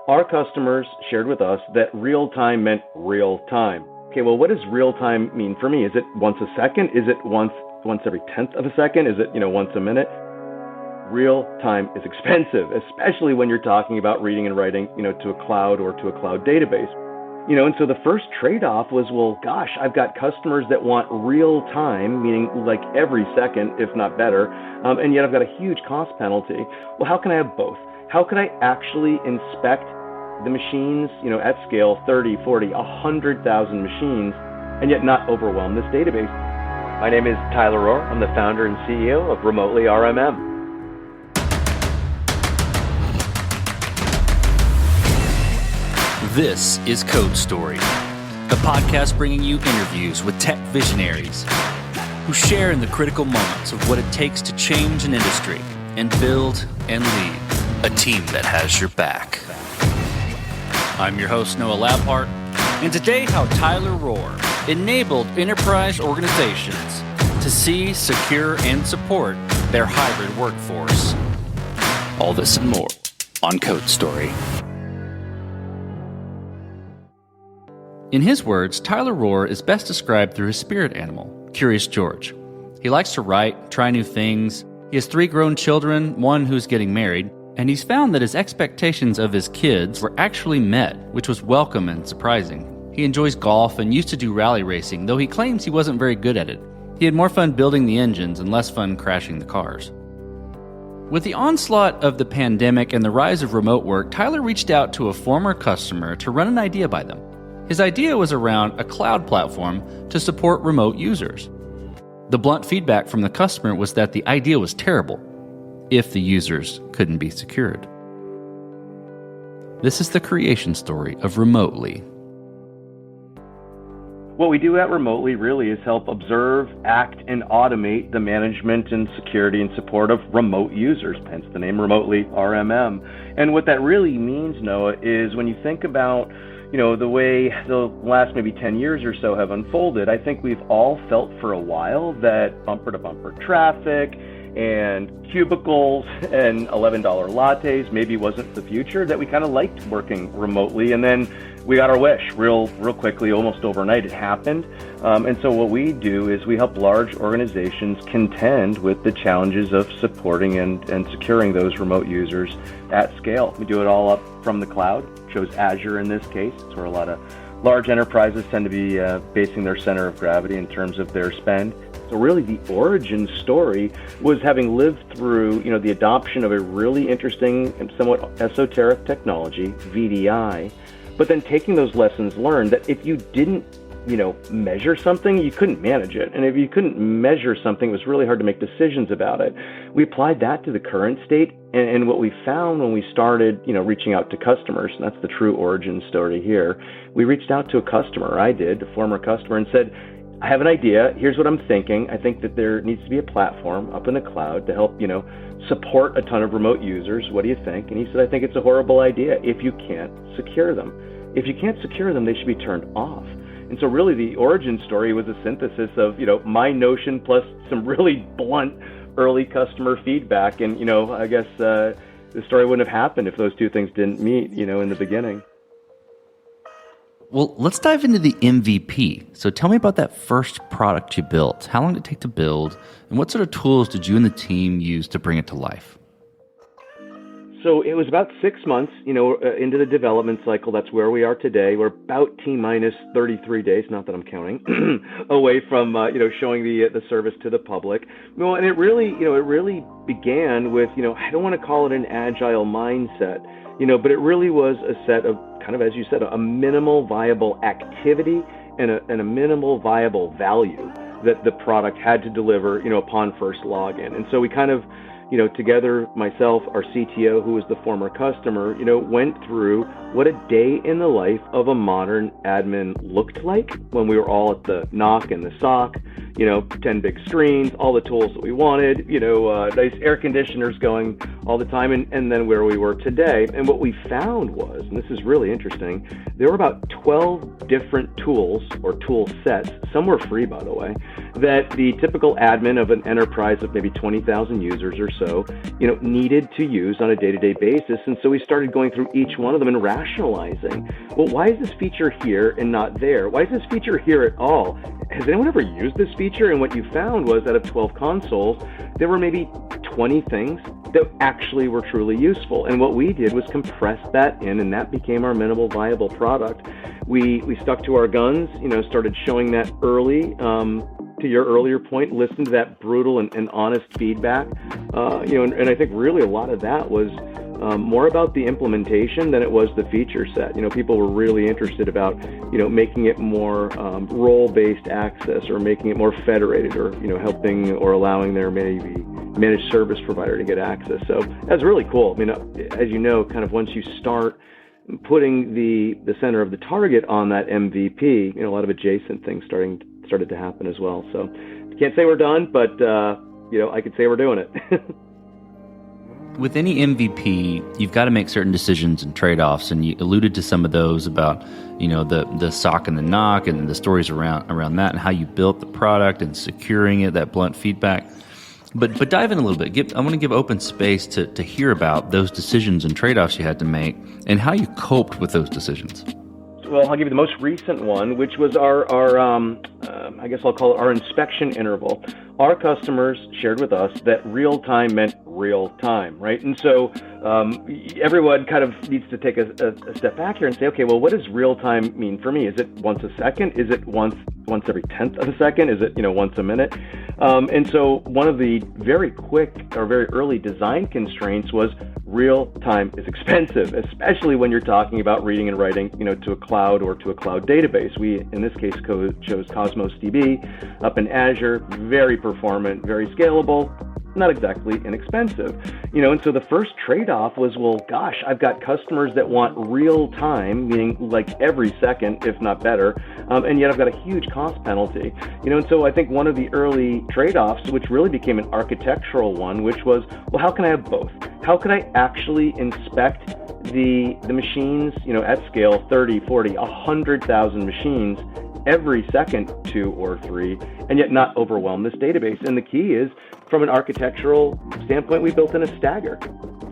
Our customers shared with us that real time meant real time. Okay, well, what does real time mean for me? Is it once a second? Is it once every tenth of a second? Is it, once a minute? Real time is expensive, especially when you're talking about reading and writing, to a cloud or to a cloud database. And so the first trade-off was, well, gosh, I've got customers that want real time, meaning like every second, if not better, and yet I've got a huge cost penalty. Well, how can I have both? How can I actually inspect the machines, at scale, 30, 40, 100,000 machines, and yet not overwhelm this database? My name is Tyler Rohrer. I'm the founder and CEO of Remotely RMM. This is Code Story, a podcast bringing you interviews with tech visionaries who share in the critical moments of what it takes to change an industry and build and lead a team that has your back. I'm your host, Noah Labhart, and today how Tyler Rohrer enabled enterprise organizations to see, secure, and support their hybrid workforce. All this and more on Code Story. In his words, Tyler Rohrer is best described through his spirit animal, Curious George. He likes to write, try new things. He has 3 grown children, 1 who's getting married, and he's found that his expectations of his kids were actually met, which was welcome and surprising. He enjoys golf and used to do rally racing, though he claims he wasn't very good at it. He had more fun building the engines and less fun crashing the cars. With the onslaught of the pandemic and the rise of remote work, Tyler reached out to a former customer to run an idea by them. His idea was around a cloud platform to support remote users. The blunt feedback from the customer was that the idea was terrible if the users couldn't be secured. This is the creation story of Remotely. What we do at Remotely really is help observe, act, and automate the management and security and support of remote users, hence the name Remotely RMM. And what that really means, Noah, is when you think about the way the last maybe 10 years or so have unfolded, I think we've all felt for a while that bumper-to-bumper traffic and cubicles and $11 lattes maybe wasn't the future, that we kind of liked working remotely. And then we got our wish real quickly, almost overnight it happened. And so what we do is we help large organizations contend with the challenges of supporting and securing those remote users at scale. We do it all up from the cloud. Chose Azure in this case. It's where a lot of large enterprises tend to be basing their center of gravity in terms of their spend. So really the origin story was having lived through, the adoption of a really interesting and somewhat esoteric technology, VDI, but then taking those lessons learned that if you didn't, measure something, you couldn't manage it. And if you couldn't measure something, it was really hard to make decisions about it. We applied that to the current state. And what we found when we started, reaching out to customers, and that's the true origin story here, we reached out to a customer, a former customer, and said, I have an idea. Here's what I'm thinking. I think that there needs to be a platform up in the cloud to help, support a ton of remote users. What do you think? And he said, I think it's a horrible idea if you can't secure them. If you can't secure them, they should be turned off. And so really the origin story was a synthesis of, my notion plus some really blunt early customer feedback. And, I guess the story wouldn't have happened if those two things didn't meet, in the beginning. Well, let's dive into the MVP. So tell me about that first product you built. How long did it take to build? And what sort of tools did you and the team use to bring it to life? So it was about 6 months, into the development cycle. That's where we are today. We're about T-minus 33 days, not that I'm counting, away from, showing the service to the public. Well, and it really began with, I don't want to call it an agile mindset, but it really was a set of kind of, as you said, a minimal viable activity and a minimal viable value that the product had to deliver, upon first login. And so we kind of, together, myself, our CTO, who was the former customer, went through what a day in the life of a modern admin looked like when we were all at the NOC and the SOC, 10 big screens, all the tools that we wanted, nice air conditioners going all the time, and then where we were today. And what we found was, and this is really interesting, there were about 12 different tools or tool sets, some were free, by the way, that the typical admin of an enterprise of maybe 20,000 users or so, needed to use on a day-to-day basis. And so we started going through each one of them and rationalizing, well, why is this feature here and not there? Why is this feature here at all? Has anyone ever used this feature? And what you found was out of 12 consoles, there were maybe 20 things that actually were truly useful. And what we did was compress that in, and that became our minimal viable product. We stuck to our guns, started showing that early. To your earlier point, listen to that brutal and honest feedback. And I think really a lot of that was more about the implementation than it was the feature set. People were really interested about, making it more role-based access, or making it more federated, or, helping or allowing their maybe managed service provider to get access. So that's really cool. I mean, as you know, kind of once you start putting the center of the target on that MVP, a lot of adjacent things started to happen as well. So can't say we're done, but I could say we're doing it. With any MVP, you've got to make certain decisions and trade-offs, and you alluded to some of those about, the sock and the knock, and the stories around that, and how you built the product and securing it, that blunt feedback. But dive in a little bit. I want to give open space to hear about those decisions and trade-offs you had to make, and how you coped with those decisions. Well, I'll give you the most recent one, which was our I guess I'll call it our inspection interval. Our customers shared with us that real time meant real time, right? And so everyone kind of needs to take a step back here and say, okay, well, what does real time mean for me? Is it once a second? Is it once every 10th of a second? Is it, once a minute? And so one of the very quick or very early design constraints was real time is expensive, especially when you're talking about reading and writing, to a cloud or to a cloud database. We, in this case, chose Cosmos DB up in Azure, very performant, very scalable, not exactly inexpensive, and so the first trade-off was, well, gosh, I've got customers that want real time, meaning like every second, if not better, and yet I've got a huge cost penalty, and so I think one of the early trade-offs, which really became an architectural one, which was, well, how can I have both? How can I actually inspect the machines, at scale, 30, 40, 100,000 machines every second, 2 or 3, and yet not overwhelm this database? And the key is, from an architectural standpoint, we built in a stagger.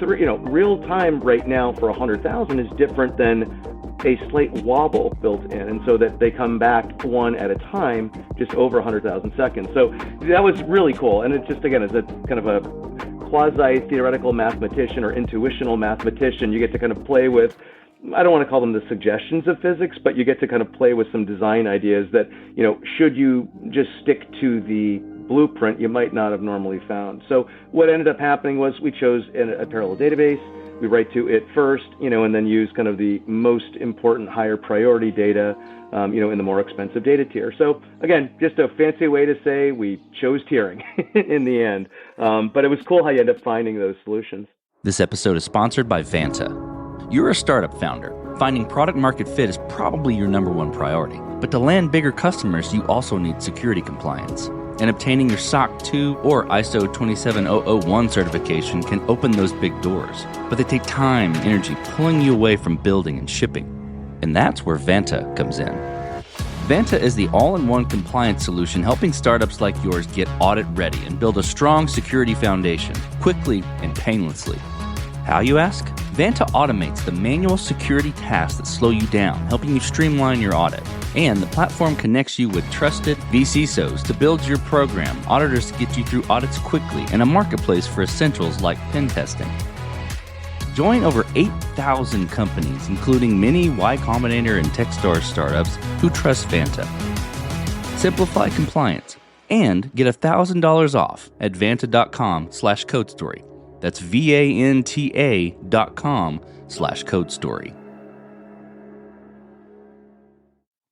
Real time right now for 100,000 is different than a slate wobble built in, and so that they come back one at a time, just over 100,000 seconds. So that was really cool, and it's just, again, as a kind of a quasi-theoretical mathematician or intuitional mathematician, you get to kind of play with, I don't want to call them the suggestions of physics, but you get to kind of play with some design ideas that, should you just stick to the blueprint, you might not have normally found. So what ended up happening was we chose a parallel database. We write to it first, and then use kind of the most important higher priority data, in the more expensive data tier. So again, just a fancy way to say we chose tiering in the end. But it was cool how you end up finding those solutions. This episode is sponsored by Vanta. You're a startup founder. Finding product market fit is probably your number one priority. But to land bigger customers, you also need security compliance. And obtaining your SOC 2 or ISO 27001 certification can open those big doors. But they take time and energy pulling you away from building and shipping. And that's where Vanta comes in. Vanta is the all-in-one compliance solution helping startups like yours get audit ready and build a strong security foundation quickly and painlessly. How, you ask? Vanta automates the manual security tasks that slow you down, helping you streamline your audit. And the platform connects you with trusted vCISOs to build your program, auditors to get you through audits quickly, and a marketplace for essentials like pen testing. Join over 8,000 companies, including many Y Combinator and Techstars startups who trust Vanta. Simplify compliance and get $1,000 off at vanta.com/codestory. That's VANTA.com/codestory.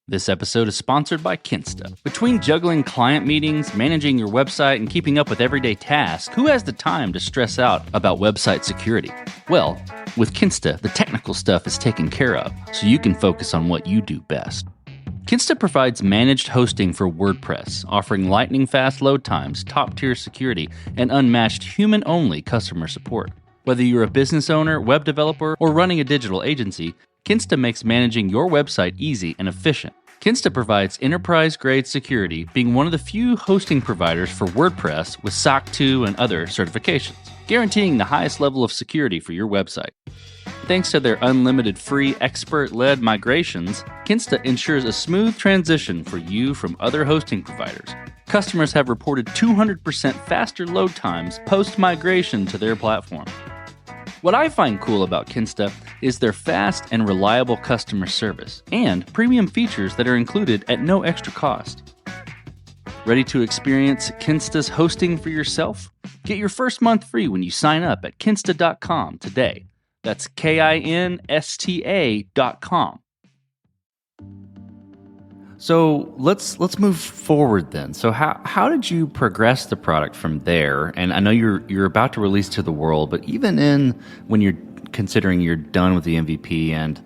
This episode is sponsored by Kinsta. Between juggling client meetings, managing your website, and keeping up with everyday tasks, who has the time to stress out about website security? Well, with Kinsta, the technical stuff is taken care of, so you can focus on what you do best. Kinsta provides managed hosting for WordPress, offering lightning-fast load times, top-tier security, and unmatched human-only customer support. Whether you're a business owner, web developer, or running a digital agency, Kinsta makes managing your website easy and efficient. Kinsta provides enterprise-grade security, being one of the few hosting providers for WordPress with SOC 2 and other certifications, guaranteeing the highest level of security for your website. Thanks to their unlimited free expert-led migrations, Kinsta ensures a smooth transition for you from other hosting providers. Customers have reported 200% faster load times post-migration to their platform. What I find cool about Kinsta is their fast and reliable customer service and premium features that are included at no extra cost. Ready to experience Kinsta's hosting for yourself? Get your first month free when you sign up at kinsta.com today. That's KINSTA.com. So let's move forward then. So how did you progress the product from there? And I know you're about to release to the world, but even when you're considering you're done with the MVP and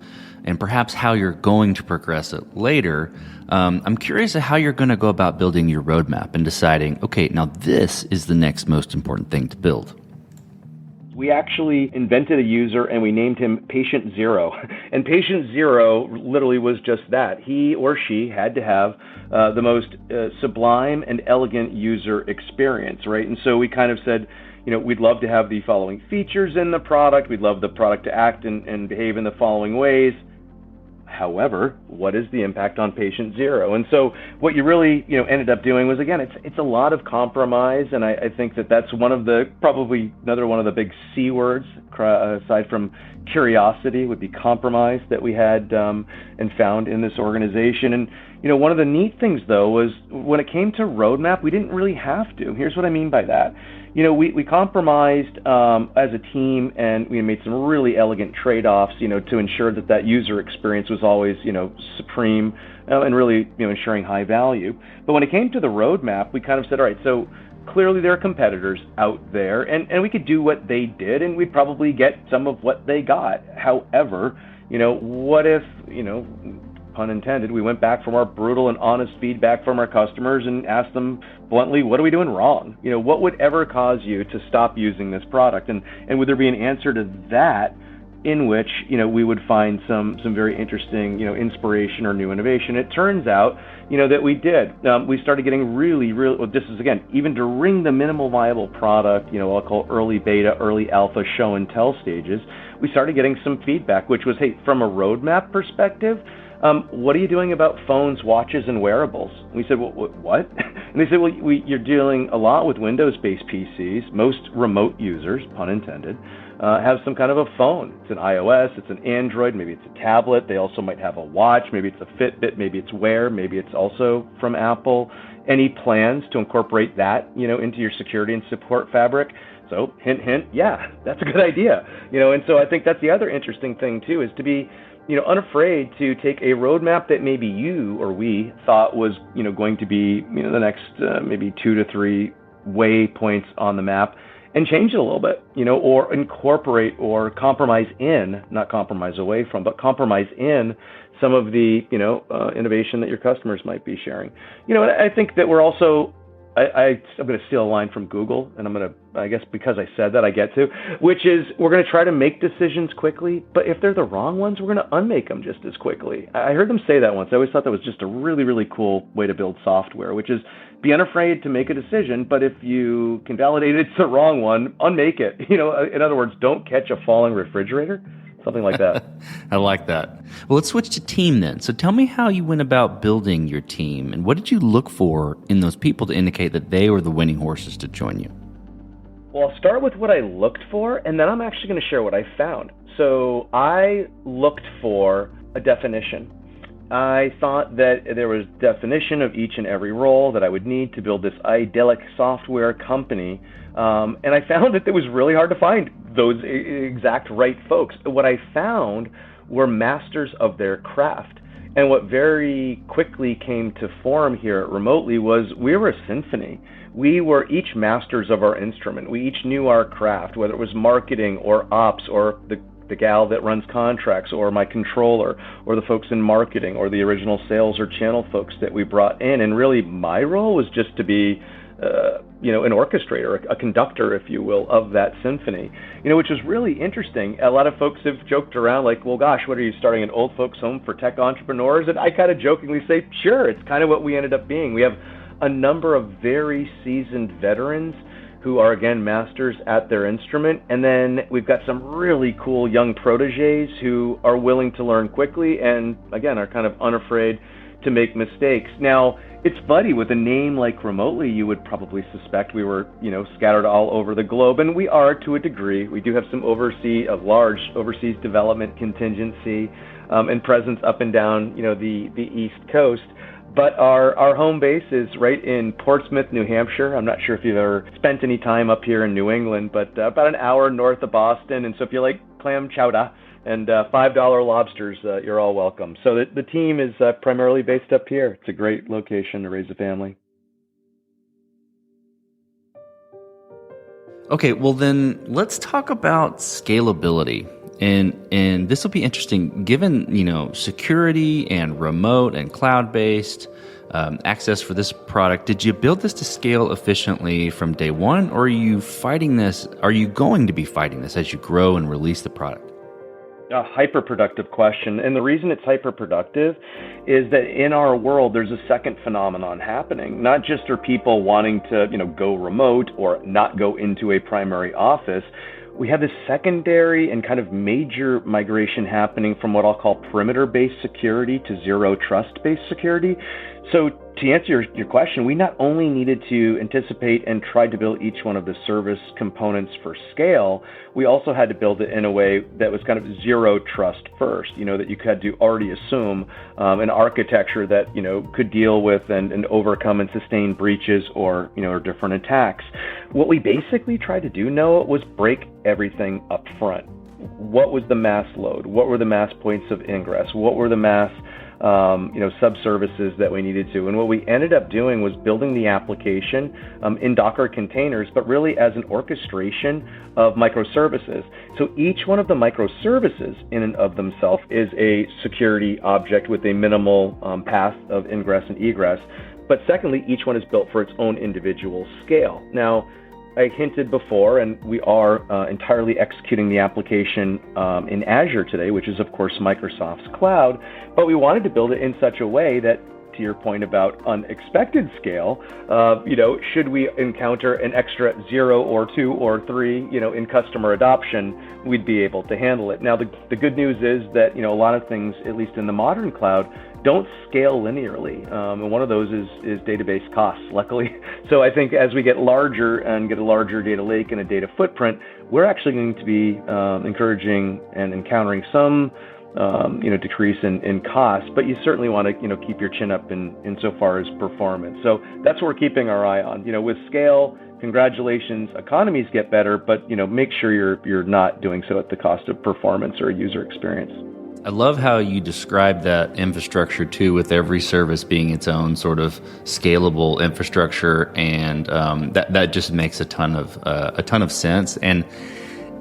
perhaps how you're going to progress it later, I'm curious how you're going to go about building your roadmap and deciding, okay, now this is the next most important thing to build. We actually invented a user and we named him Patient Zero. And Patient Zero literally was just that. He or she had to have the most sublime and elegant user experience, right? And so we kind of said, we'd love to have the following features in the product. We'd love the product to act and behave in the following ways. However, what is the impact on Patient Zero? And so what you really ended up doing was, again, it's a lot of compromise, and I think that's probably another one of the big C words, aside from curiosity, would be compromise that we had and found in this organization. And one of the neat things, though, was when it came to roadmap, we didn't really have to. Here's what I mean by that. We compromised as a team, and we made some really elegant trade-offs, to ensure that user experience was always, supreme, and really, ensuring high value. But when it came to the roadmap, we kind of said, all right, so clearly there are competitors out there, and we could do what they did, and we'd probably get some of what they got. However, what if, pun intended, we went back from our brutal and honest feedback from our customers and asked them bluntly, what are we doing wrong? What would ever cause you to stop using this product? And would there be an answer to that in which, we would find some very interesting, inspiration or new innovation? It turns out, that we did. We started getting really, well, this is, again, even during the minimal viable product, I'll call early beta, early alpha, show and tell stages, we started getting some feedback, which was, hey, from a roadmap perspective, what are you doing about phones, watches, and wearables? We said, well, what? And they said, well, you're dealing a lot with Windows-based PCs. Most remote users, pun intended, have some kind of a phone. It's an iOS, it's an Android, maybe it's a tablet. They also might have a watch, maybe it's a Fitbit, maybe it's Wear, maybe it's also from Apple. Any plans to incorporate that, into your security and support fabric? So, hint, hint, yeah, that's a good idea. And so I think that's the other interesting thing, too, is to be unafraid to take a roadmap that maybe you or we thought was, going to be, the next maybe 2 to 3 waypoints on the map, and change it a little bit, or incorporate or compromise in, not compromise away from, but compromise in some of the, innovation that your customers might be sharing. I think that we're also, I'm going to steal a line from Google, and I guess because I said that, I get to, which is we're going to try to make decisions quickly, but if they're the wrong ones, we're going to unmake them just as quickly. I heard them say that once. I always thought that was just a really, really cool way to build software, which is be unafraid to make a decision, but if you can validate it's the wrong one, unmake it. In other words, don't catch a falling refrigerator. Something like that. I like that. Well, let's switch to team then. So tell me how you went about building your team, and what did you look for in those people to indicate that they were the winning horses to join you? Well, I'll start with what I looked for, and then I'm actually going to share what I found. So I looked for a definition. I thought that there was definition of each and every role that I would need to build this idyllic software company. And I found that it was really hard to find those exact right folks. What I found were masters of their craft. And what very quickly came to form here at Remotely was we were a symphony. We were each masters of our instrument. We each knew our craft, whether it was marketing or ops or the the gal that runs contracts, or my controller, or the folks in marketing, or the original sales or channel folks that we brought in. And really my role was just to be an orchestrator, a conductor, if you will, of that symphony, which was really interesting. A lot of folks have joked around like, well, gosh, what are you, starting an old folks home for tech entrepreneurs? And I kind of jokingly say, sure, it's kind of what we ended up being. We have a number of very seasoned veterans who are, again, masters at their instrument. And then we've got some really cool young proteges who are willing to learn quickly and, again, are kind of unafraid to make mistakes. Now, it's funny, with a name like Remotely, you would probably suspect we were, scattered all over the globe, and we are to a degree. We do have some large overseas development contingency and presence up and down, the East Coast. But our home base is right in Portsmouth, New Hampshire. I'm not sure if you've ever spent any time up here in New England, but about an hour north of Boston. And so if you like clam chowder and $5 lobsters, you're all welcome. So the team is primarily based up here. It's a great location to raise a family. Okay, well then let's talk about scalability. And this will be interesting, given, security and remote and cloud-based access for this product. Did you build this to scale efficiently from day one, or are you fighting this? Are you going to be fighting this as you grow and release the product? A hyper-productive question. And the reason it's hyper-productive is that in our world, there's a second phenomenon happening. Not just are people wanting to, go remote or not go into a primary office. We have this secondary and kind of major migration happening from what I'll call perimeter-based security to zero trust-based security. So to answer your question, we not only needed to anticipate and try to build each one of the service components for scale, we also had to build it in a way that was kind of zero trust first, that you had to already assume an architecture that, could deal with and overcome and sustain breaches or different attacks. What we basically tried to do, Noah, was break everything up front. What was the mass load? What were the mass points of ingress? What were the mass subservices that we needed to? And what we ended up doing was building the application in Docker containers, but really as an orchestration of microservices. So each one of the microservices in and of themselves is a security object with a minimal path of ingress and egress. But secondly, each one is built for its own individual scale. Now, I hinted before, and we are entirely executing the application in Azure today, which is, of course, Microsoft's cloud. But we wanted to build it in such a way that, to your point about unexpected scale, should we encounter an extra 0 or 2 or 3, in customer adoption, we'd be able to handle it. Now, the good news is that, a lot of things, at least in the modern cloud, don't scale linearly. And one of those is database costs, luckily. So I think as we get larger and get a larger data lake and a data footprint, we're actually going to be encouraging and encountering some decrease in cost, but you certainly want to, keep your chin up in so far as performance. So that's what we're keeping our eye on. With scale, congratulations, economies get better, but, make sure you're not doing so at the cost of performance or user experience. I love how you describe that infrastructure too, with every service being its own sort of scalable infrastructure, and that just makes a ton of sense.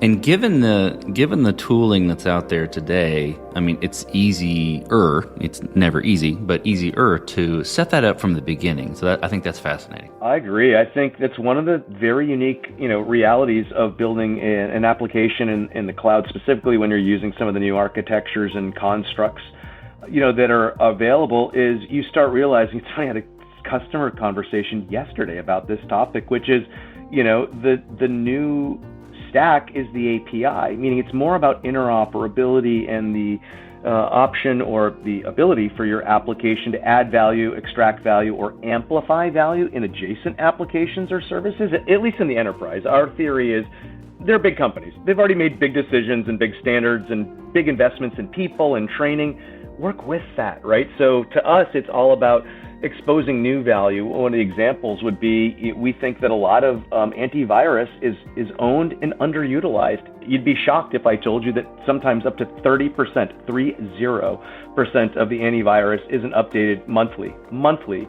And given the tooling that's out there today, I mean, it's easier. It's never easy, but easier to set that up from the beginning. So I think that's fascinating. I agree. I think that's one of the very unique, realities of building an application in the cloud, specifically when you're using some of the new architectures and constructs, that are available. Is you start realizing. I had a customer conversation yesterday about this topic, which is, the new stack is the API, meaning it's more about interoperability and the option or the ability for your application to add value, extract value, or amplify value in adjacent applications or services, at least in the enterprise. Our theory is they're big companies. They've already made big decisions and big standards and big investments in people and training. Work with that, right? So to us, it's all about exposing new value, one of the examples would be we think that a lot of antivirus is owned and underutilized. You'd be shocked if I told you that sometimes up to 30%, 30% of the antivirus isn't updated monthly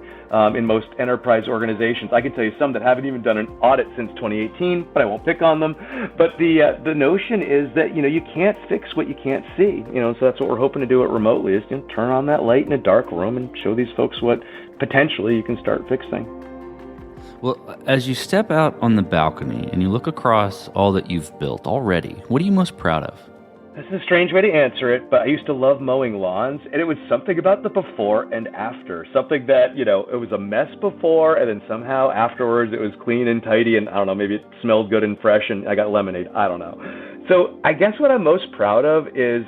in most enterprise organizations. I can tell you some that haven't even done an audit since 2018, but I won't pick on them. But the notion is that, you can't fix what you can't see, so that's what we're hoping to do it remotely, is turn on that light in a dark room and show these folks what potentially you can start fixing. Well, as you step out on the balcony and you look across all that you've built already, what are you most proud of? This is a strange way to answer it, but I used to love mowing lawns, and it was something about the before and after. Something that, it was a mess before, and then somehow afterwards it was clean and tidy, and I don't know, maybe it smelled good and fresh, and I got lemonade. I don't know. So I guess what I'm most proud of is,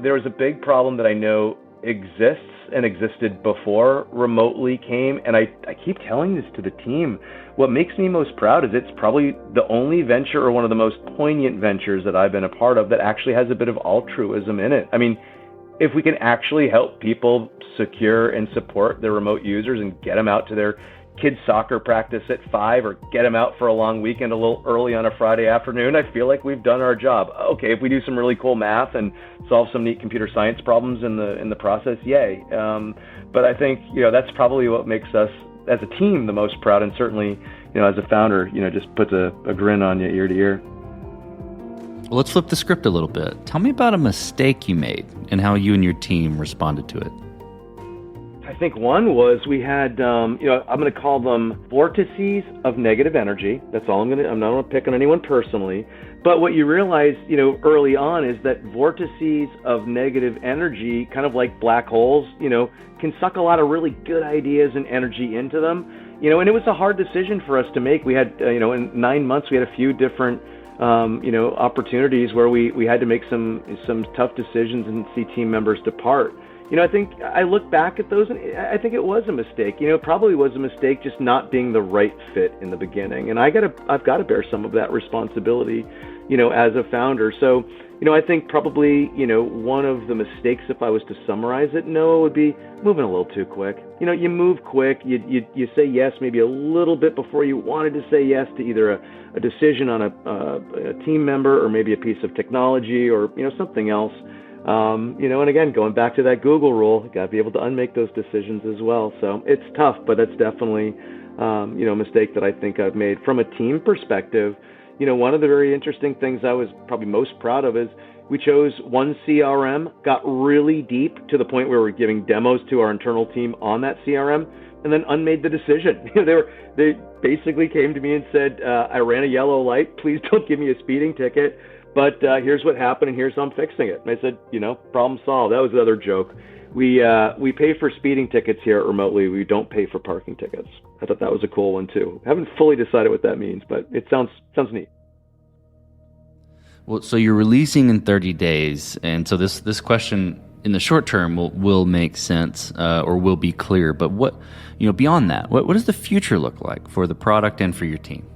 there was a big problem that I know exists and existed before remotely came, and I keep telling this to the team. What makes me most proud is it's probably the only venture, or one of the most poignant ventures that I've been a part of, that actually has a bit of altruism in it. I mean, if we can actually help people secure and support their remote users and get them out to their kids' soccer practice at 5, or get them out for a long weekend a little early on a Friday afternoon, I feel like we've done our job. Okay, if we do some really cool math and solve some neat computer science problems in the process, yay. But I think, that's probably what makes us as a team the most proud, and certainly, as a founder, just puts a grin on you ear to ear. Well, let's flip the script a little bit. Tell me about a mistake you made and how you and your team responded to it. I think one was we had, I'm going to call them vortices of negative energy. That's all I'm not going to pick on anyone personally. But what you realize, early on, is that vortices of negative energy, kind of like black holes, can suck a lot of really good ideas and energy into them. And it was a hard decision for us to make. We had, in 9 months, we had a few different, opportunities where we had to make some tough decisions and see team members depart. I think I look back at those, and I think it was a mistake. It probably was a mistake just not being the right fit in the beginning. And I've got to bear some of that responsibility, as a founder. So, I think probably, one of the mistakes, if I was to summarize it, Noah, would be moving a little too quick. You move quick, you say yes maybe a little bit before you wanted to say yes to either a decision on a team member, or maybe a piece of technology, or, something else. And again, going back to that Google rule, you got to be able to unmake those decisions as well. So it's tough, but that's definitely, a mistake that I think I've made. From a team perspective, one of the very interesting things I was probably most proud of is we chose one CRM, got really deep to the point where we're giving demos to our internal team on that CRM, and then unmade the decision. They basically came to me and said, I ran a yellow light, please don't give me a speeding ticket. But here's what happened, and here's how I'm fixing it. And I said, problem solved. That was the other joke. We pay for speeding tickets here remotely. We don't pay for parking tickets. I thought that was a cool one too. I haven't fully decided what that means, but it sounds neat. Well, so you're releasing in 30 days, and so this question in the short term will make sense or will be clear. But what beyond that, what does the future look like for the product and for your team?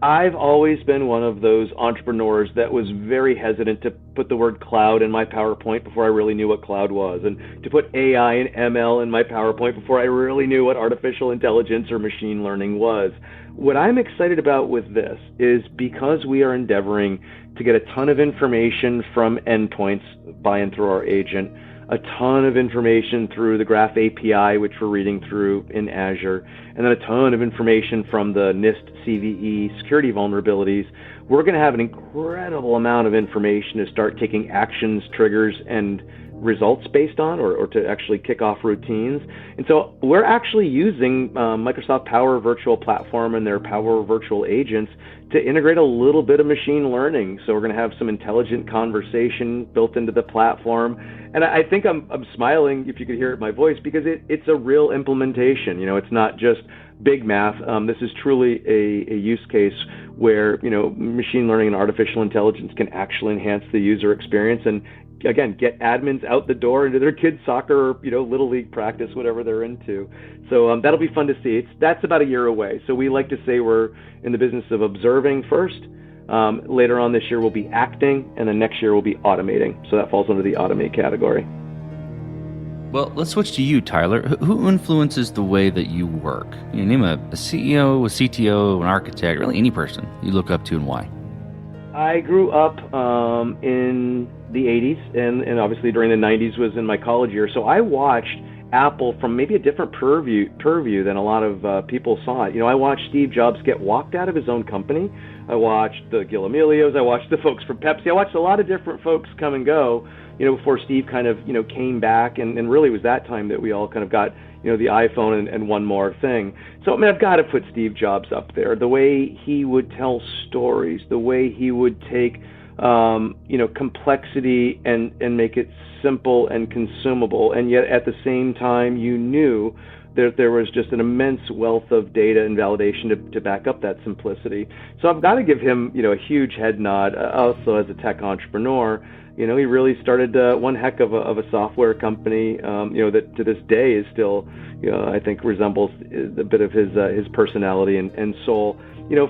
I've always been one of those entrepreneurs that was very hesitant to put the word cloud in my PowerPoint before I really knew what cloud was, and to put AI and ML in my PowerPoint before I really knew what artificial intelligence or machine learning was. What I'm excited about with this is because we are endeavoring to get a ton of information from endpoints by and through our agent, a ton of information through the Graph API, which we're reading through in Azure, and then a ton of information from the NIST CVE security vulnerabilities. We're going to have an incredible amount of information to start taking actions, triggers, and results based on, or to actually kick off routines. And so we're actually using Microsoft Power Virtual Platform and their Power Virtual Agents to integrate a little bit of machine learning. So we're going to have some intelligent conversation built into the platform. And I think I'm smiling, if you could hear it in my voice, because it's a real implementation. It's not just big math. This is truly a use case where, machine learning and artificial intelligence can actually enhance the user experience and, again, get admins out the door into their kids' soccer, little league practice, whatever they're into. So that'll be fun to see. That's about a year away. So we like to say we're in the business of observing first. Later on this year, we'll be acting, and then next year we'll be automating. So that falls under the automate category. Well, let's switch to you, Tyler. Who influences the way that you work? You name a CEO, a CTO, an architect, really any person you look up to, and why? I grew up in the 80s, and obviously during the 90s was in my college years. So I watched Apple from maybe a different purview than a lot of people saw it. I watched Steve Jobs get walked out of his own company. I watched the Gil Amelios. I watched the folks from Pepsi. I watched a lot of different folks come and go, before Steve kind of, came back. And really was that time that we all kind of got, the iPhone and one more thing. So, I've got to put Steve Jobs up there. The way he would tell stories, the way he would take, complexity and make it simple and consumable. And yet at the same time, you knew that there was just an immense wealth of data and validation to back up that simplicity. So I've got to give him, a huge head nod. Also, as a tech entrepreneur, he really started one heck of a software company, that to this day is still, I think resembles a bit of his personality and soul.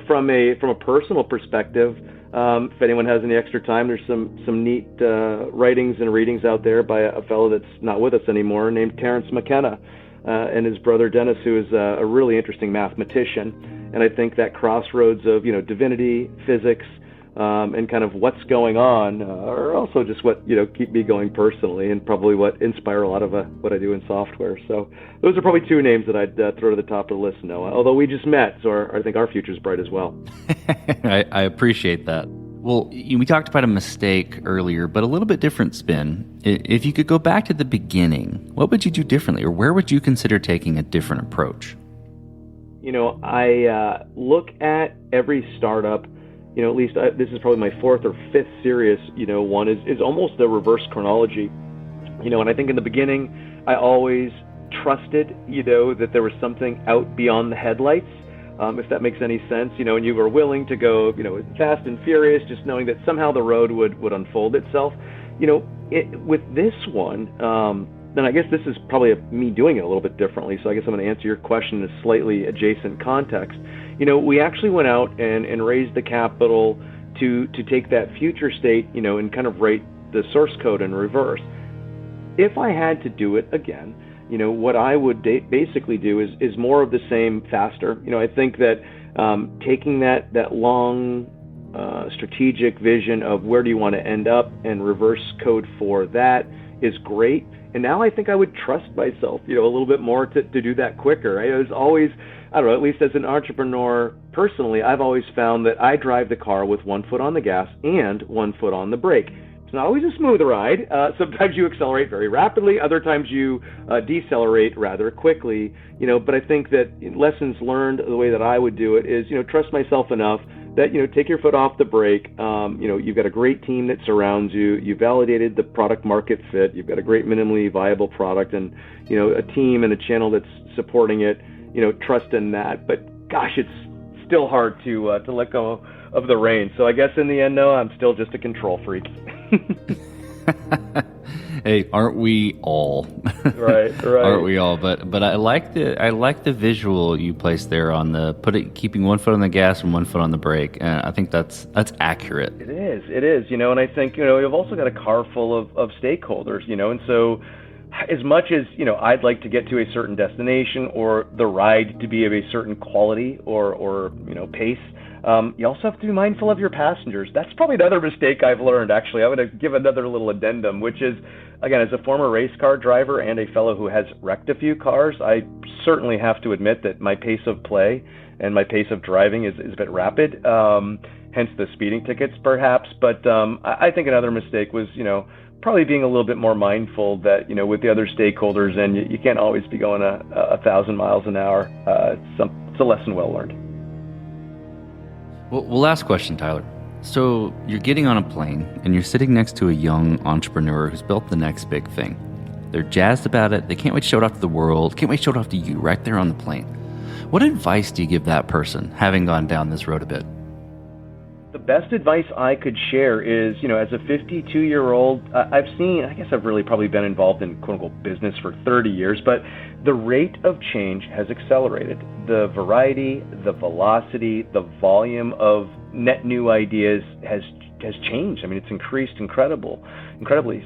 From a personal perspective, if anyone has any extra time, there's some neat writings and readings out there by a fellow that's not with us anymore named Terence McKenna. And his brother Dennis, who is a really interesting mathematician. And I think that crossroads of, divinity, physics, and kind of what's going on are also just what, keep me going personally and probably what inspire a lot of what I do in software. So those are probably two names that I'd throw to the top of the list, Noah, although we just met, so I think our future's bright as well. I appreciate that. Well, we talked about a mistake earlier, but a little bit different spin. If you could go back to the beginning, what would you do differently, or where would you consider taking a different approach? I look at every startup, at least this is probably my fourth or fifth serious, one is almost the reverse chronology. And I think in the beginning, I always trusted, that there was something out beyond the headlights. If that makes any sense, and you were willing to go, fast and furious, just knowing that somehow the road would unfold itself. With this one, then I guess this is probably me doing it a little bit differently. So I guess I'm going to answer your question in a slightly adjacent context. We actually went out and raised the capital to take that future state, and kind of write the source code in reverse. If I had to do it again, what I would basically do is more of the same faster. I think that taking that long strategic vision of where do you want to end up and reverse code for that is great. And now I think I would trust myself, a little bit more to do that quicker. I was always, I don't know, at least as an entrepreneur personally, I've always found that I drive the car with one foot on the gas and one foot on the brake. It's not always a smooth ride. Sometimes you accelerate very rapidly. Other times you decelerate rather quickly. But I think that lessons learned, the way that I would do it is, trust myself enough that, take your foot off the brake. You've got a great team that surrounds you. You validated the product market fit. You've got a great minimally viable product and, a team and a channel that's supporting it. Trust in that. But gosh, it's still hard to let go of the reins. So I guess in the end, no, I'm still just a control freak. Hey, aren't we all? Right. Aren't we all? But I like the visual you placed there on keeping one foot on the gas and one foot on the brake. I think that's accurate. It is. And I think you've also got a car full of stakeholders. And so as much as I'd like to get to a certain destination or the ride to be of a certain quality or pace. You also have to be mindful of your passengers. That's probably another mistake I've learned, actually. I'm going to give another little addendum, which is, again, as a former race car driver and a fellow who has wrecked a few cars, I certainly have to admit that my pace of play and my pace of driving is a bit rapid, hence the speeding tickets, perhaps. But I think another mistake was, probably being a little bit more mindful that, with the other stakeholders, and you can't always be going 1,000 miles an hour. It's a lesson well learned. Well, last question, Tyler. So you're getting on a plane and you're sitting next to a young entrepreneur who's built the next big thing. They're jazzed about it. They can't wait to show it off to the world. Can't wait to show it off to you right there on the plane. What advice do you give that person, having gone down this road a bit? The best advice I could share is, as a 52-year-old, I've really probably been involved in quote-unquote business for 30 years, but the rate of change has accelerated. The variety, the velocity, the volume of net new ideas has has changed. I mean, it's increased incredibly.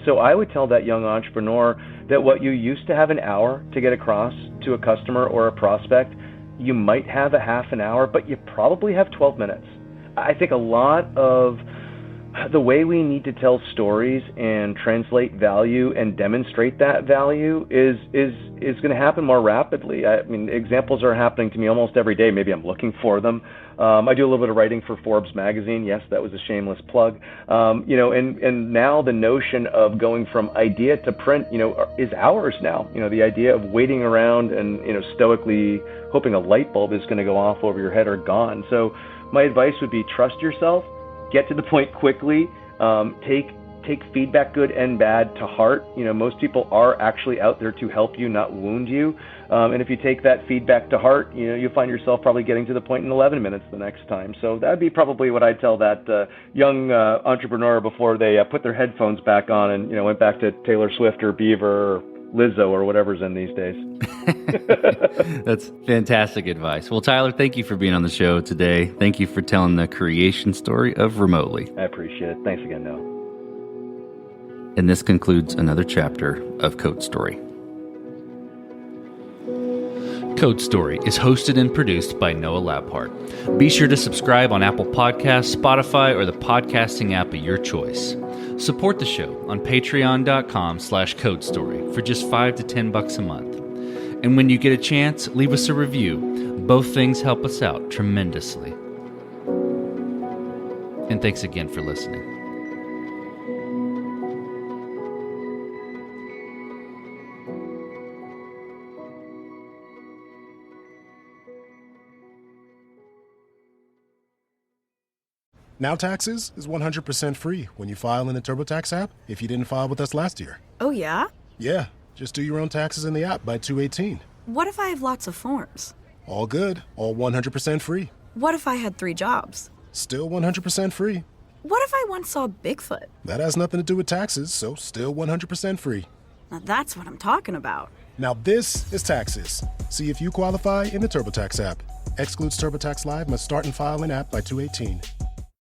So I would tell that young entrepreneur that what you used to have an hour to get across to a customer or a prospect, you might have a half an hour, but you probably have 12 minutes. I think a lot of the way we need to tell stories and translate value and demonstrate that value is going to happen more rapidly. I mean, examples are happening to me almost every day. Maybe I'm looking for them. I do a little bit of writing for Forbes magazine. Yes, that was a shameless plug. And now the notion of going from idea to print, is hours now. The idea of waiting around and, stoically hoping a light bulb is going to go off over your head are gone. So my advice would be trust yourself. Get to the point quickly. Take feedback, good and bad, to heart. Most people are actually out there to help you, not wound you. And if you take that feedback to heart, you'll find yourself probably getting to the point in 11 minutes the next time. So that'd be probably what I'd tell that young entrepreneur before they put their headphones back on and went back to Taylor Swift or Beaver or Lizzo or whatever's in these days. That's fantastic advice. Well, Tyler, thank you for being on the show today. Thank you for telling the creation story of Remotely. I appreciate it. Thanks again, Noah. And this concludes another chapter of Code Story. Code Story is hosted and produced by Noah Labhart. Be sure to subscribe on Apple Podcasts, Spotify, or the podcasting app of your choice. Support the show on patreon.com/codestory for just $5 to $10 a month. And when you get a chance, leave us a review. Both things help us out tremendously. And thanks again for listening. Now Taxes is 100% free when you file in the TurboTax app if you didn't file with us last year. Oh, yeah? Yeah, just do your own taxes in the app by 2/18. What if I have lots of forms? All good, all 100% free. What if I had 3 jobs? Still 100% free. What if I once saw Bigfoot? That has nothing to do with taxes, so still 100% free. Now that's what I'm talking about. Now this is Taxes. See if you qualify in the TurboTax app. Excludes TurboTax Live, must start and file in app by 2/18.